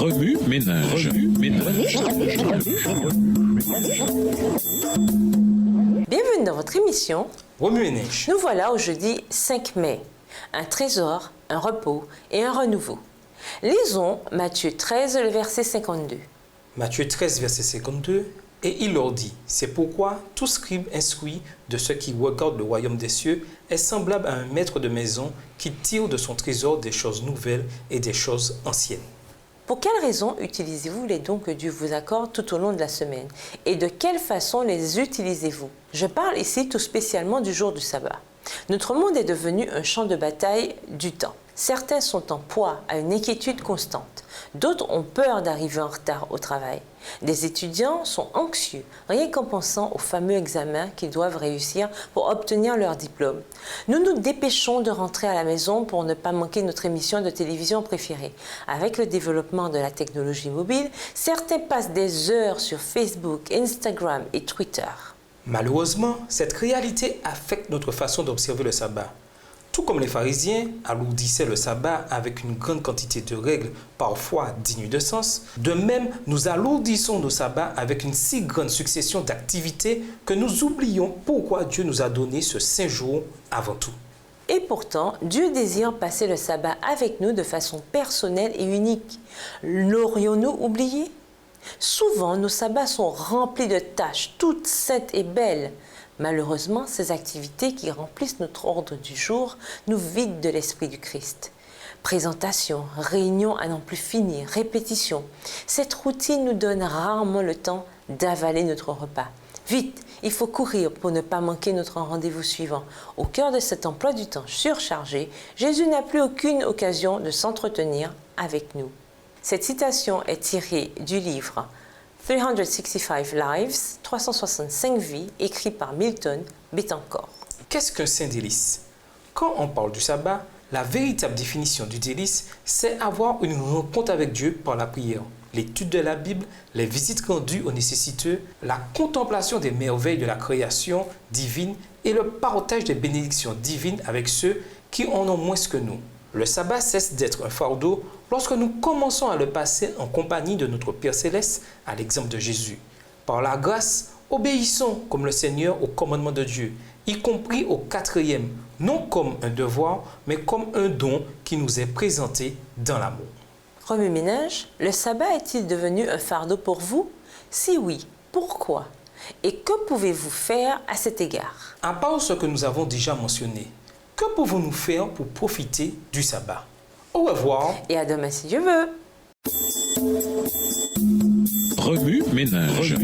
Remue ménage. Bienvenue dans votre émission Remue ménage. Nous voilà au jeudi 5 mai. Un trésor, un repos et un renouveau. Lisons Matthieu 13, le verset 52. Matthieu 13, verset 52. Et il leur dit, c'est pourquoi tout scribe instruit de ceux qui regardent le royaume des cieux est semblable à un maître de maison qui tire de son trésor des choses nouvelles et des choses anciennes. Pour quelles raisons utilisez-vous les dons que Dieu vous accorde tout au long de la semaine? Et de quelle façon les utilisez-vous? Je parle ici tout spécialement du jour du sabbat. Notre monde est devenu un champ de bataille du temps. Certains sont en proie à une inquiétude constante. D'autres ont peur d'arriver en retard au travail. Des étudiants sont anxieux, rien qu'en pensant aux fameux examens qu'ils doivent réussir pour obtenir leur diplôme. Nous nous dépêchons de rentrer à la maison pour ne pas manquer notre émission de télévision préférée. Avec le développement de la technologie mobile, certains passent des heures sur Facebook, Instagram et Twitter. Malheureusement, cette réalité affecte notre façon d'observer le sabbat. Tout comme les pharisiens alourdissaient le sabbat avec une grande quantité de règles, parfois dignes de sens, de même, nous alourdissons nos sabbats avec une si grande succession d'activités que nous oublions pourquoi Dieu nous a donné ce saint jour avant tout. Et pourtant, Dieu désire passer le sabbat avec nous de façon personnelle et unique. L'aurions-nous oublié? Souvent, nos sabbats sont remplis de tâches, toutes saintes et belles. Malheureusement, ces activités qui remplissent notre ordre du jour nous vident de l'esprit du Christ. Présentation, réunion à n'en plus finir, répétition. Cette routine nous donne rarement le temps d'avaler notre repas. Vite, il faut courir pour ne pas manquer notre rendez-vous suivant. Au cœur de cet emploi du temps surchargé, Jésus n'a plus aucune occasion de s'entretenir avec nous. Cette citation est tirée du livre 365 Lives, 365 vies, écrit par Milton Bettencourt. Qu'est-ce qu'un saint délice? Quand on parle du sabbat, la véritable définition du délice, c'est avoir une rencontre avec Dieu par la prière, l'étude de la Bible, les visites rendues aux nécessiteux, la contemplation des merveilles de la création divine et le partage des bénédictions divines avec ceux qui en ont moins que nous. Le sabbat cesse d'être un fardeau lorsque nous commençons à le passer en compagnie de notre Père Céleste, à l'exemple de Jésus. Par la grâce, obéissons comme le Seigneur au commandement de Dieu, y compris au 4e, non comme un devoir, mais comme un don qui nous est présenté dans l'amour. Remue ménage, le sabbat est-il devenu un fardeau pour vous? Si oui, pourquoi? Et que pouvez-vous faire à cet égard? À part ce que nous avons déjà mentionné, que pouvons-nous faire pour profiter du sabbat? Au revoir. Et à demain si Dieu veut. Remue ménage.